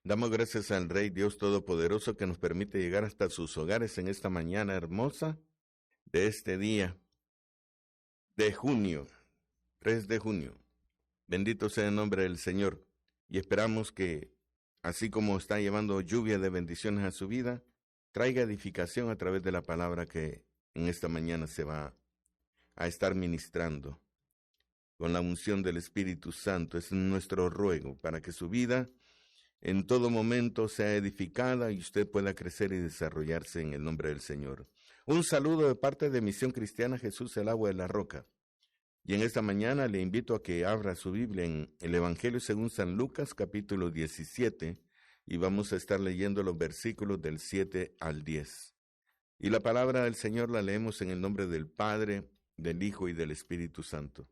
Damos gracias al Rey Dios Todopoderoso que nos permite llegar hasta sus hogares en esta mañana hermosa de este día de junio, 3 de junio. Bendito sea el nombre del Señor. Y esperamos que, así como está llevando lluvia de bendiciones a su vida, traiga edificación a través de la palabra que en esta mañana se va a estar ministrando. Con la unción del Espíritu Santo es nuestro ruego para que su vida en todo momento sea edificada y usted pueda crecer y desarrollarse en el nombre del Señor. Un saludo de parte de Misión Cristiana Jesús el Agua de la Roca. Y en esta mañana le invito a que abra su Biblia en el Evangelio según San Lucas, capítulo 17, y vamos a estar leyendo los versículos del 7 al 10. Y la palabra del Señor la leemos en el nombre del Padre, del Hijo y del Espíritu Santo.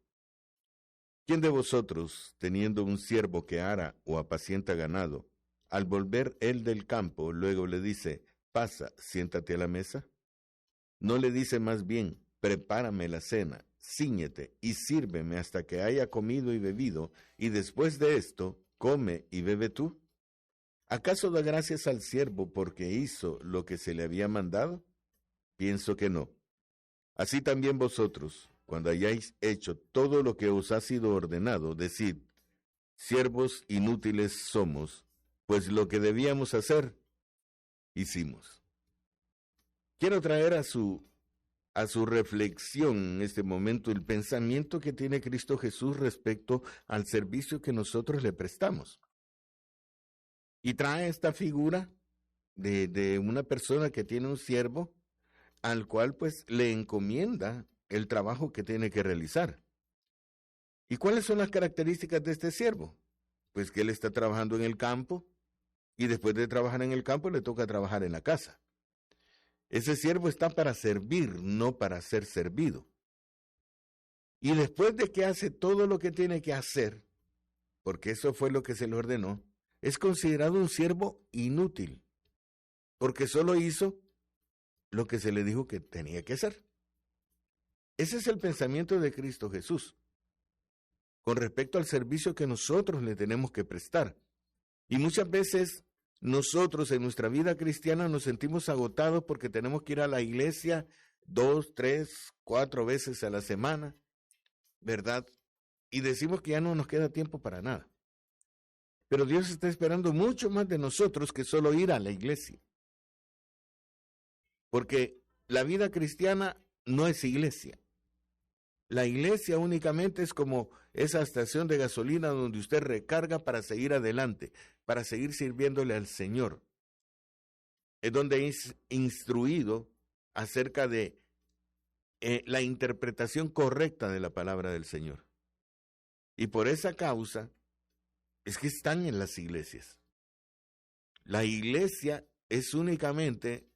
¿Quién de vosotros, teniendo un siervo que ara o apacienta ganado, al volver él del campo, luego le dice, pasa, siéntate a la mesa? ¿No le dice más bien, prepárame la cena, cíñete y sírveme hasta que haya comido y bebido, y después de esto, come y bebe tú? ¿Acaso da gracias al siervo porque hizo lo que se le había mandado? Pienso que no. Así también vosotros, cuando hayáis hecho todo lo que os ha sido ordenado, decid, siervos inútiles somos, pues lo que debíamos hacer, hicimos. Quiero traer a su reflexión en este momento el pensamiento que tiene Cristo Jesús respecto al servicio que nosotros le prestamos. Y trae esta figura de una persona que tiene un siervo al cual pues le encomienda el trabajo que tiene que realizar. ¿Y cuáles son las características de este siervo? Pues que él está trabajando en el campo y después de trabajar en el campo le toca trabajar en la casa. Ese siervo está para servir, no para ser servido. Y después de que hace todo lo que tiene que hacer, porque eso fue lo que se le ordenó, es considerado un siervo inútil, porque solo hizo lo que se le dijo que tenía que hacer. Ese es el pensamiento de Cristo Jesús con respecto al servicio que nosotros le tenemos que prestar. Y muchas veces nosotros en nuestra vida cristiana nos sentimos agotados porque tenemos que ir a la iglesia 2, 3, 4 veces a la semana, ¿verdad? Y decimos que ya no nos queda tiempo para nada. Pero Dios está esperando mucho más de nosotros que solo ir a la iglesia. Porque la vida cristiana no es iglesia. La iglesia únicamente es como esa estación de gasolina donde usted recarga para seguir adelante, para seguir sirviéndole al Señor. Es donde es instruido acerca de la interpretación correcta de la palabra del Señor. Y por esa causa es que están en las iglesias. La iglesia es únicamente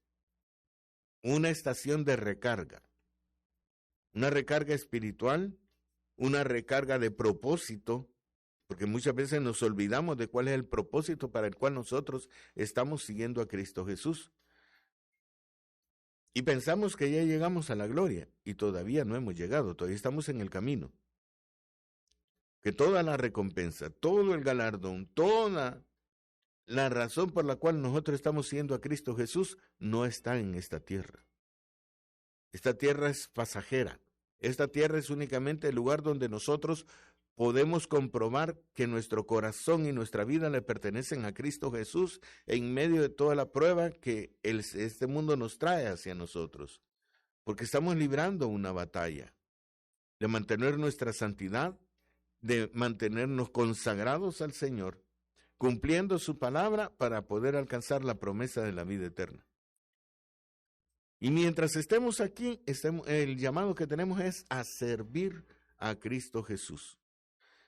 una estación de recarga. Una recarga espiritual, una recarga de propósito, porque muchas veces nos olvidamos de cuál es el propósito para el cual nosotros estamos siguiendo a Cristo Jesús. Y pensamos que ya llegamos a la gloria, y todavía no hemos llegado, todavía estamos en el camino. Que toda la recompensa, todo el galardón, toda la razón por la cual nosotros estamos siguiendo a Cristo Jesús no está en esta tierra. Esta tierra es pasajera. Esta tierra es únicamente el lugar donde nosotros podemos comprobar que nuestro corazón y nuestra vida le pertenecen a Cristo Jesús en medio de toda la prueba que este mundo nos trae hacia nosotros. Porque estamos librando una batalla de mantener nuestra santidad, de mantenernos consagrados al Señor, cumpliendo su palabra para poder alcanzar la promesa de la vida eterna. Y mientras estemos aquí, el llamado que tenemos es a servir a Cristo Jesús.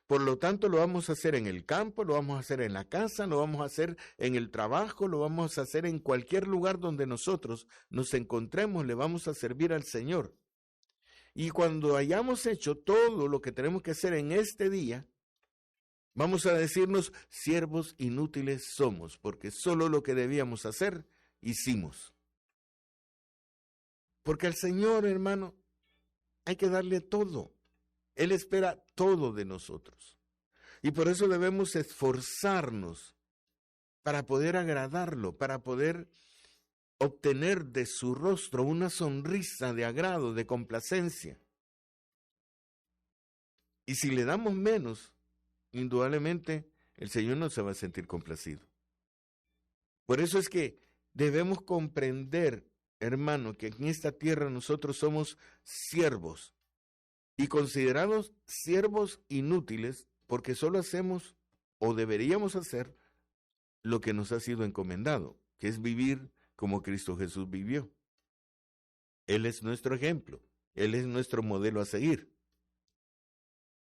Por lo tanto, lo vamos a hacer en el campo, lo vamos a hacer en la casa, lo vamos a hacer en el trabajo, lo vamos a hacer en cualquier lugar donde nosotros nos encontremos, le vamos a servir al Señor. Y cuando hayamos hecho todo lo que tenemos que hacer en este día, vamos a decirnos, siervos inútiles somos, porque solo lo que debíamos hacer, hicimos. Porque al Señor, hermano, hay que darle todo. Él espera todo de nosotros. Y por eso debemos esforzarnos para poder agradarlo, para poder obtener de su rostro una sonrisa de agrado, de complacencia. Y si le damos menos, indudablemente el Señor no se va a sentir complacido. Por eso es que debemos comprender, hermano, que en esta tierra nosotros somos siervos y considerados siervos inútiles porque solo hacemos o deberíamos hacer lo que nos ha sido encomendado, que es vivir como Cristo Jesús vivió. Él es nuestro ejemplo, Él es nuestro modelo a seguir.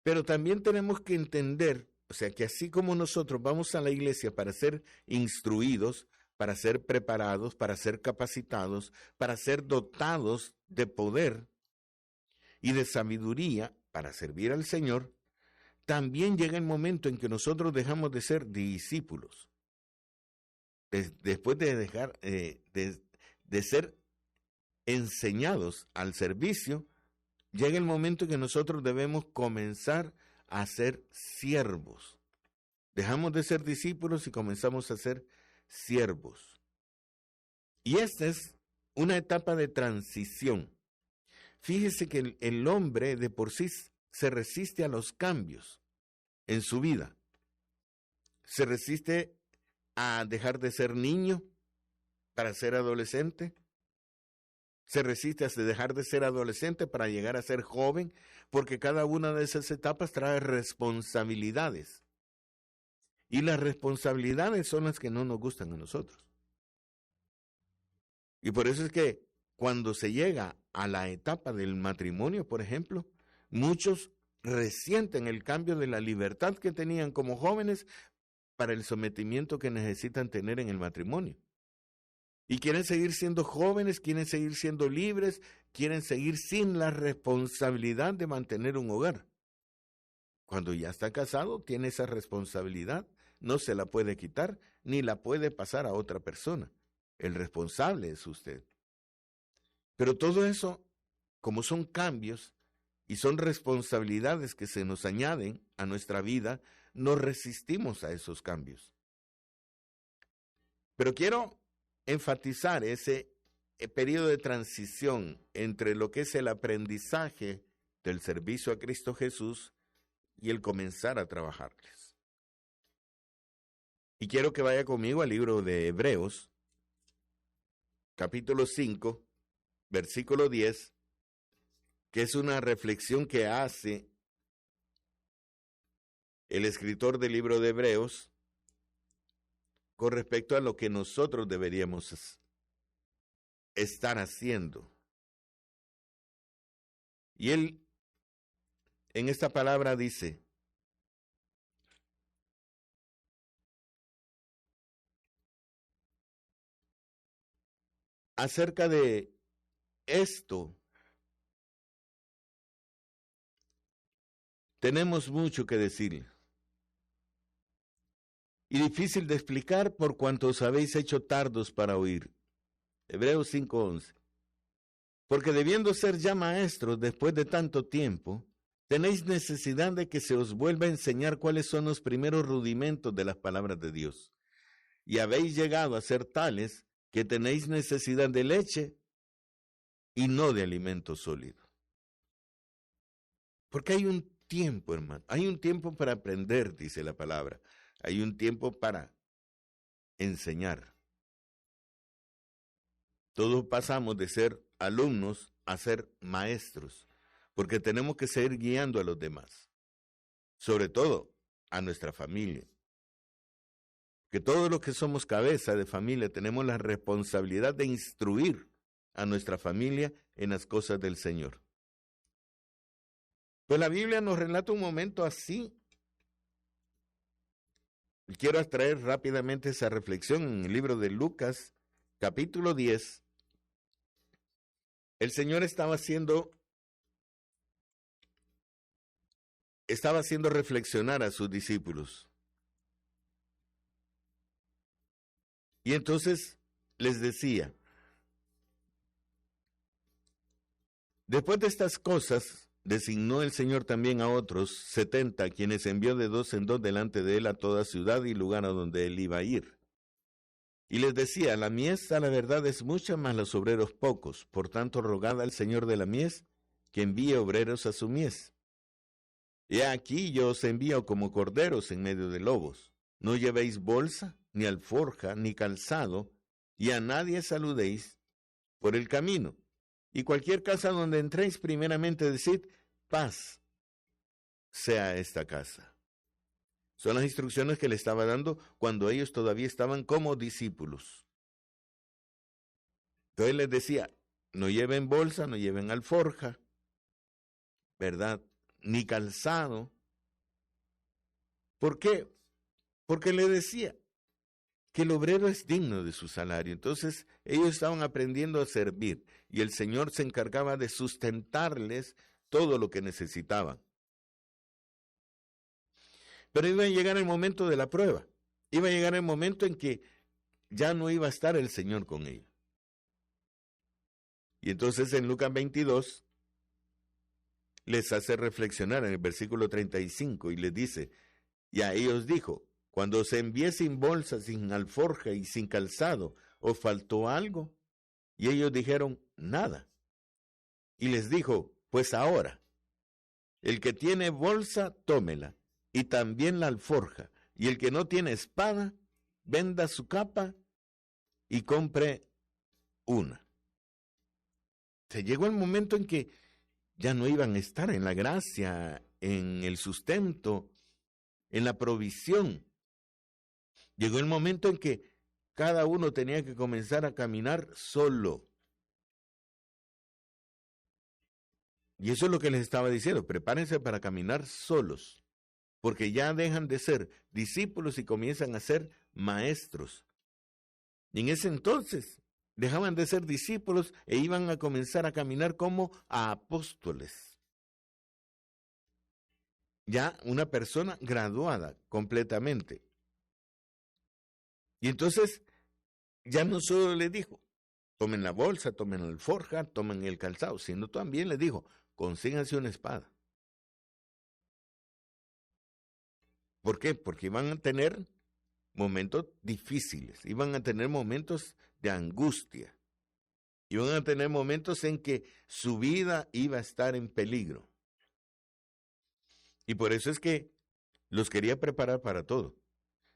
Pero también tenemos que entender, o sea, que así como nosotros vamos a la iglesia para ser instruidos, para ser preparados, para ser capacitados, para ser dotados de poder y de sabiduría para servir al Señor, también llega el momento en que nosotros dejamos de ser discípulos. Después de dejar de ser enseñados al servicio, llega el momento en que nosotros debemos comenzar a ser siervos. Dejamos de ser discípulos y comenzamos a ser siervos. Y esta es una etapa de transición. Fíjese que el hombre de por sí se resiste a los cambios en su vida. Se resiste a dejar de ser niño para ser adolescente. Se resiste a dejar de ser adolescente para llegar a ser joven, porque cada una de esas etapas trae responsabilidades. Y las responsabilidades son las que no nos gustan a nosotros. Y por eso es que cuando se llega a la etapa del matrimonio, por ejemplo, muchos resienten el cambio de la libertad que tenían como jóvenes para el sometimiento que necesitan tener en el matrimonio. Y quieren seguir siendo jóvenes, quieren seguir siendo libres, quieren seguir sin la responsabilidad de mantener un hogar. Cuando ya está casado, tiene esa responsabilidad, no se la puede quitar, ni la puede pasar a otra persona. El responsable es usted. Pero todo eso, como son cambios y son responsabilidades que se nos añaden a nuestra vida, no resistimos a esos cambios. Pero quiero enfatizar ese periodo de transición entre lo que es el aprendizaje del servicio a Cristo Jesús y el comenzar a trabajarles. Y quiero que vaya conmigo al libro de Hebreos, capítulo 5, versículo 10, que es una reflexión que hace el escritor del libro de Hebreos con respecto a lo que nosotros deberíamos estar haciendo. Y él en esta palabra dice: acerca de esto, tenemos mucho que decir. Y difícil de explicar por cuanto os habéis hecho tardos para oír. Hebreos 5:11. Porque debiendo ser ya maestros después de tanto tiempo, tenéis necesidad de que se os vuelva a enseñar cuáles son los primeros rudimentos de las palabras de Dios. Y habéis llegado a ser tales que tenéis necesidad de leche y no de alimento sólido. Porque hay un tiempo, hermano, hay un tiempo para aprender, dice la palabra. Hay un tiempo para enseñar. Todos pasamos de ser alumnos a ser maestros, porque tenemos que seguir guiando a los demás, sobre todo a nuestra familia. Que todos los que somos cabeza de familia tenemos la responsabilidad de instruir a nuestra familia en las cosas del Señor. Pues la Biblia nos relata un momento así. Quiero extraer rápidamente esa reflexión en el libro de Lucas, capítulo 10. El Señor estaba haciendo reflexionar a sus discípulos. Y entonces les decía: después de estas cosas, designó el Señor también a otros 70, quienes envió de 2 en 2 delante de él a toda ciudad y lugar a donde él iba a ir. Y les decía, la mies a la verdad es mucha, mas los obreros pocos. Por tanto, rogad al Señor de la mies que envíe obreros a su mies. He aquí yo os envío como corderos en medio de lobos. No llevéis bolsa, ni alforja, ni calzado, y a nadie saludéis por el camino. Y cualquier casa donde entréis, primeramente decid, paz sea esta casa. Son las instrucciones que le estaba dando cuando ellos todavía estaban como discípulos. Entonces les decía, no lleven bolsa, no lleven alforja, ¿verdad? Ni calzado. ¿Por qué? Porque le decía que el obrero es digno de su salario. Entonces ellos estaban aprendiendo a servir y el Señor se encargaba de sustentarles todo lo que necesitaban. Pero iba a llegar el momento de la prueba. Iba a llegar el momento en que ya no iba a estar el Señor con ellos. Y entonces en Lucas 22 les hace reflexionar en el versículo 35 y les dice, y a ellos dijo, cuando os envié sin bolsa, sin alforja y sin calzado, ¿os faltó algo? Y ellos dijeron, nada. Y les dijo, pues ahora, el que tiene bolsa, tómela, y también la alforja, y el que no tiene espada, venda su capa y compre una. Se llegó el momento en que ya no iban a estar en la gracia, en el sustento, en la provisión. Llegó el momento en que cada uno tenía que comenzar a caminar solo. Y eso es lo que les estaba diciendo, prepárense para caminar solos, porque ya dejan de ser discípulos y comienzan a ser maestros. Y en ese entonces dejaban de ser discípulos e iban a comenzar a caminar como apóstoles. Ya una persona graduada completamente. Y entonces ya no solo le dijo, tomen la bolsa, tomen la alforja, tomen el calzado, sino también le dijo, consíganse una espada. ¿Por qué? Porque iban a tener momentos difíciles, iban a tener momentos de angustia, iban a tener momentos en que su vida iba a estar en peligro. Y por eso es que los quería preparar para todo.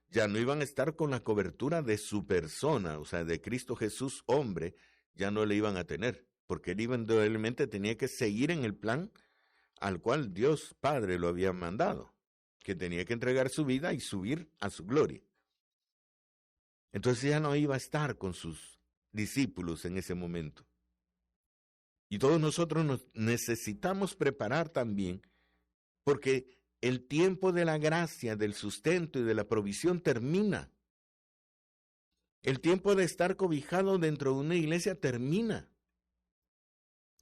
Ya no iban a estar con la cobertura de su persona, o sea, de Cristo Jesús, hombre, ya no le iban a tener, porque él indudablemente tenía que seguir en el plan al cual Dios Padre lo había mandado, que tenía que entregar su vida y subir a su gloria. Entonces ya no iba a estar con sus discípulos en ese momento. Y todos nosotros nos necesitamos preparar también, porque el tiempo de la gracia, del sustento y de la provisión termina. El tiempo de estar cobijado dentro de una iglesia termina.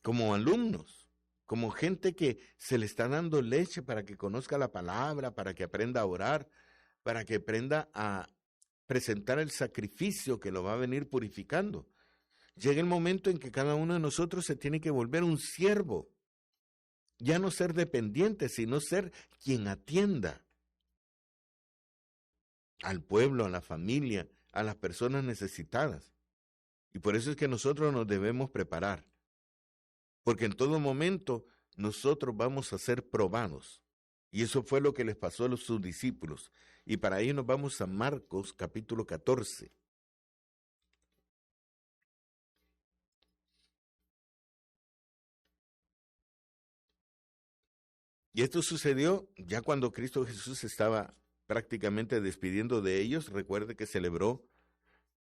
Como alumnos, como gente que se le está dando leche para que conozca la palabra, para que aprenda a orar, para que aprenda a presentar el sacrificio que lo va a venir purificando. Llega el momento en que cada uno de nosotros se tiene que volver un siervo. Ya no ser dependiente, sino ser quien atienda al pueblo, a la familia, a las personas necesitadas. Y por eso es que nosotros nos debemos preparar. Porque en todo momento nosotros vamos a ser probados. Y eso fue lo que les pasó a sus discípulos. Y para ello nos vamos a Marcos capítulo 14. Y esto sucedió ya cuando Cristo Jesús estaba prácticamente despidiendo de ellos. Recuerde que celebró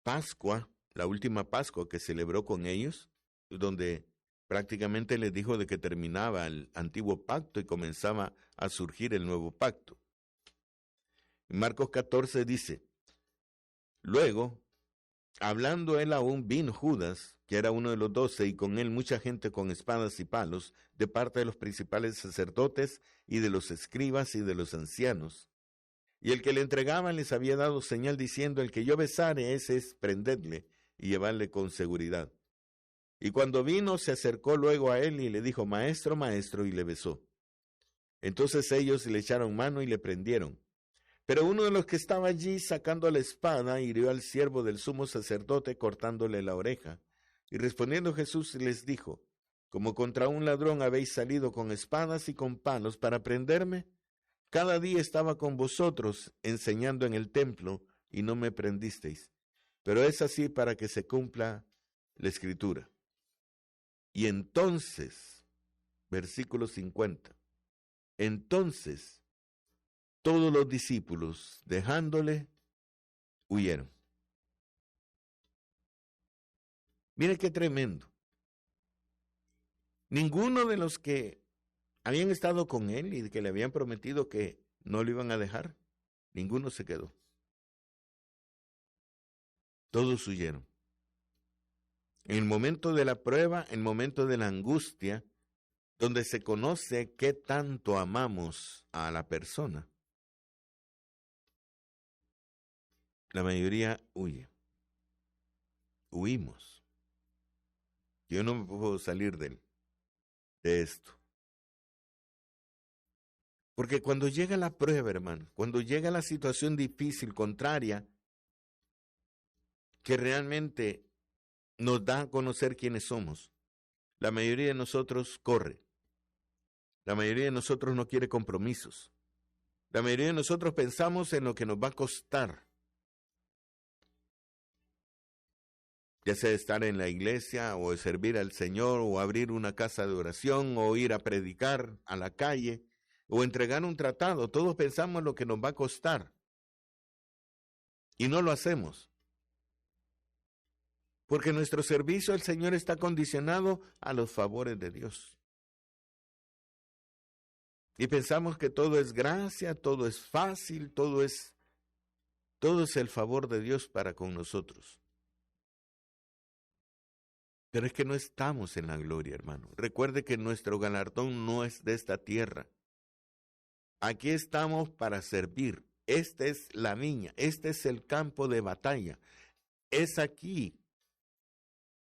Pascua, la última Pascua que celebró con ellos, donde prácticamente les dijo de que terminaba el antiguo pacto y comenzaba a surgir el nuevo pacto. En Marcos 14 dice, luego, hablando él aún, vino Judas, que era uno de los 12, y con él mucha gente con espadas y palos, de parte de los principales sacerdotes y de los escribas y de los ancianos. Y el que le entregaba les había dado señal diciendo, el que yo besare, ese es, prendedle y llevarle con seguridad. Y cuando vino, se acercó luego a él y le dijo, maestro, maestro, y le besó. Entonces ellos le echaron mano y le prendieron. Pero uno de los que estaba allí sacando la espada hirió al siervo del sumo sacerdote cortándole la oreja. Y respondiendo Jesús les dijo: como contra un ladrón habéis salido con espadas y con palos para prenderme, cada día estaba con vosotros enseñando en el templo y no me prendisteis. Pero es así para que se cumpla la Escritura. Y entonces, versículo 50, entonces todos los discípulos, dejándole, huyeron. Mire qué tremendo. Ninguno de los que habían estado con él y que le habían prometido que no lo iban a dejar, ninguno se quedó. Todos huyeron. En el momento de la prueba, en el momento de la angustia, donde se conoce qué tanto amamos a la persona, la mayoría huye. Huimos. Yo no me puedo salir de esto. Porque cuando llega la prueba, hermano, cuando llega la situación difícil, contraria, que realmente nos da a conocer quiénes somos, la mayoría de nosotros corre. La mayoría de nosotros no quiere compromisos. La mayoría de nosotros pensamos en lo que nos va a costar. Ya sea estar en la iglesia o servir al Señor o abrir una casa de oración o ir a predicar a la calle o entregar un tratado. Todos pensamos en lo que nos va a costar y no lo hacemos. Porque nuestro servicio al Señor está condicionado a los favores de Dios. Y pensamos que todo es gracia, todo es fácil, todo es el favor de Dios para con nosotros. Pero es que no estamos en la gloria, hermano. Recuerde que nuestro galardón no es de esta tierra. Aquí estamos para servir. Esta es la viña, este es el campo de batalla. Es aquí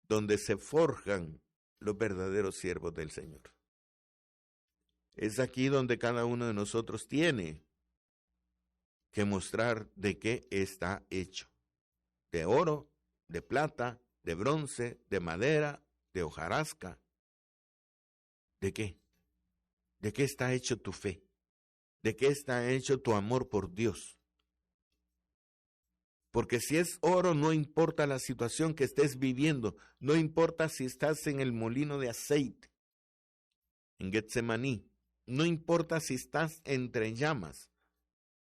donde se forjan los verdaderos siervos del Señor. Es aquí donde cada uno de nosotros tiene que mostrar de qué está hecho. De oro, de plata, de bronce, de madera, de hojarasca. ¿De qué? ¿De qué está hecho tu fe? ¿De qué está hecho tu amor por Dios? Porque si es oro, no importa la situación que estés viviendo, no importa si estás en el molino de aceite, en Getsemaní, no importa si estás entre llamas,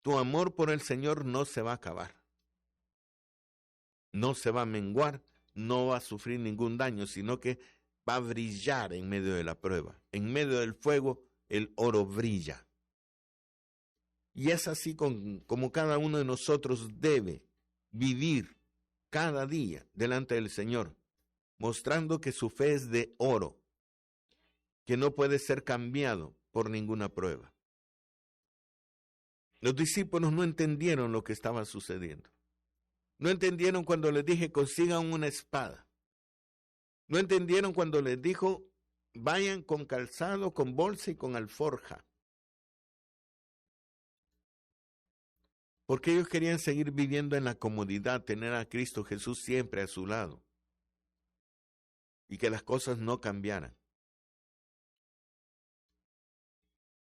tu amor por el Señor no se va a acabar. No se va a menguar, no va a sufrir ningún daño, sino que va a brillar en medio de la prueba. En medio del fuego, el oro brilla. Y es así como cada uno de nosotros debe vivir cada día delante del Señor, mostrando que su fe es de oro, que no puede ser cambiado por ninguna prueba. Los discípulos no entendieron lo que estaba sucediendo. No entendieron cuando les dije, consigan una espada. No entendieron cuando les dijo, vayan con calzado, con bolsa y con alforja. Porque ellos querían seguir viviendo en la comodidad, tener a Cristo Jesús siempre a su lado. Y que las cosas no cambiaran.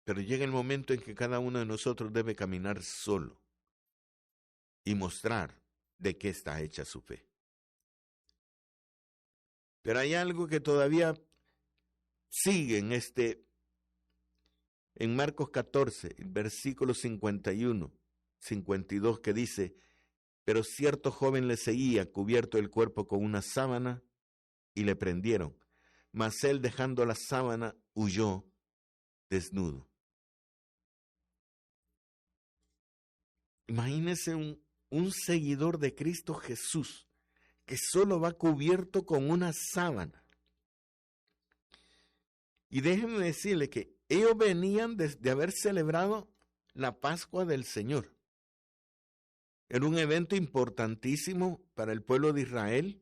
Pero llega el momento en que cada uno de nosotros debe caminar solo y mostrar de qué está hecha su fe. Pero hay algo que todavía sigue en Marcos 14, versículos 51, 52, que dice, pero cierto joven le seguía, cubierto el cuerpo con una sábana, y le prendieron. Mas él, dejando la sábana, huyó desnudo. Imagínese un seguidor de Cristo Jesús que solo va cubierto con una sábana. Y déjenme decirle que ellos venían de haber celebrado la Pascua del Señor. Era un evento importantísimo para el pueblo de Israel.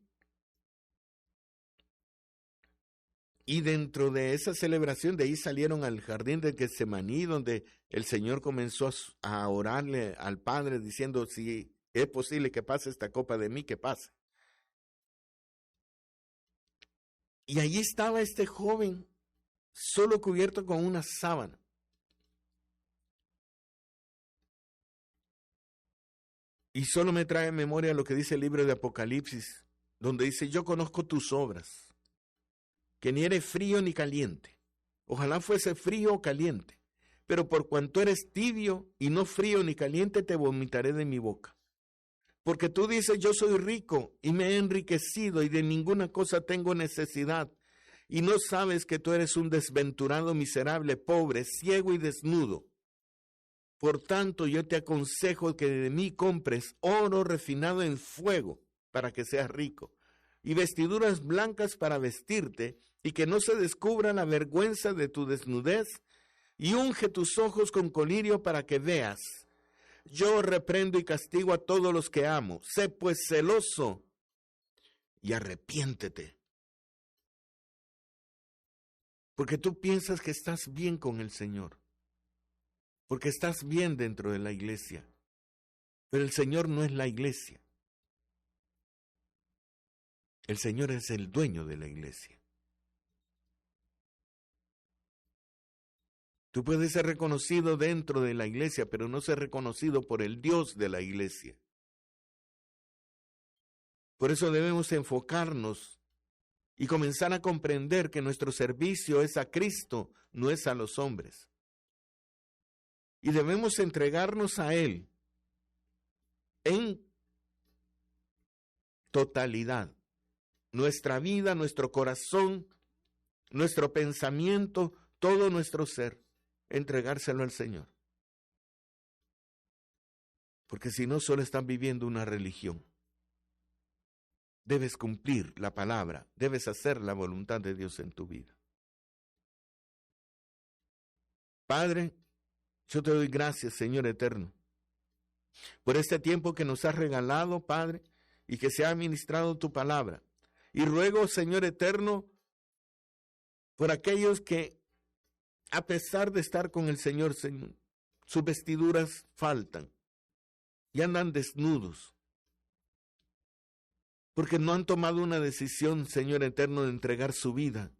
Y dentro de esa celebración, de ahí salieron al jardín de Getsemaní, donde el Señor comenzó a orarle al Padre, diciendo, si es posible que pase esta copa de mí, que pase. Y allí estaba este joven, solo cubierto con una sábana. Y solo me trae en memoria lo que dice el libro de Apocalipsis, donde dice, yo conozco tus obras, que ni eres frío ni caliente. Ojalá fuese frío o caliente, pero por cuanto eres tibio y no frío ni caliente, te vomitaré de mi boca. Porque tú dices, yo soy rico y me he enriquecido y de ninguna cosa tengo necesidad, y no sabes que tú eres un desventurado, miserable, pobre, ciego y desnudo. Por tanto, yo te aconsejo que de mí compres oro refinado en fuego para que seas rico, y vestiduras blancas para vestirte, y que no se descubra la vergüenza de tu desnudez, y unge tus ojos con colirio para que veas. Yo reprendo y castigo a todos los que amo. Sé pues celoso y arrepiéntete. Porque tú piensas que estás bien con el Señor, porque estás bien dentro de la iglesia, pero el Señor no es la iglesia. El Señor es el dueño de la iglesia. Tú puedes ser reconocido dentro de la iglesia, pero no ser reconocido por el Dios de la iglesia. Por eso debemos enfocarnos y comenzar a comprender que nuestro servicio es a Cristo, no es a los hombres. Y debemos entregarnos a Él en totalidad. Nuestra vida, nuestro corazón, nuestro pensamiento, todo nuestro ser, entregárselo al Señor. Porque si no, solo están viviendo una religión. Debes cumplir la palabra, debes hacer la voluntad de Dios en tu vida. Padre, yo te doy gracias, Señor eterno, por este tiempo que nos has regalado, Padre, y que se ha ministrado tu palabra. Y ruego, Señor eterno, por aquellos que, a pesar de estar con el Señor, Señor, sus vestiduras faltan y andan desnudos, porque no han tomado una decisión, Señor eterno, de entregar su vida.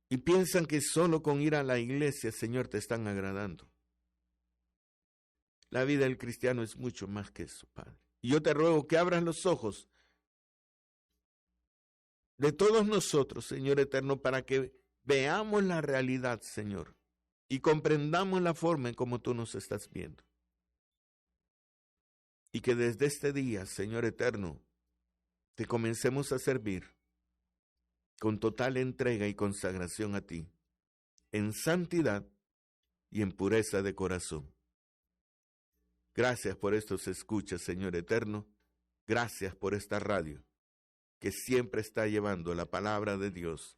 Y piensan que solo con ir a la iglesia, Señor, te están agradando. La vida del cristiano es mucho más que eso, Padre. Y yo te ruego que abras los ojos de todos nosotros, Señor eterno, para que veamos la realidad, Señor, y comprendamos la forma en cómo tú nos estás viendo. Y que desde este día, Señor eterno, te comencemos a servir con total entrega y consagración a ti, en santidad y en pureza de corazón. Gracias por estos escuchas, Señor eterno. Gracias por esta radio, que siempre está llevando la palabra de Dios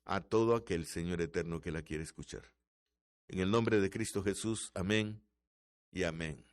a todo aquel, Señor eterno, que la quiere escuchar. En el nombre de Cristo Jesús, amén y amén.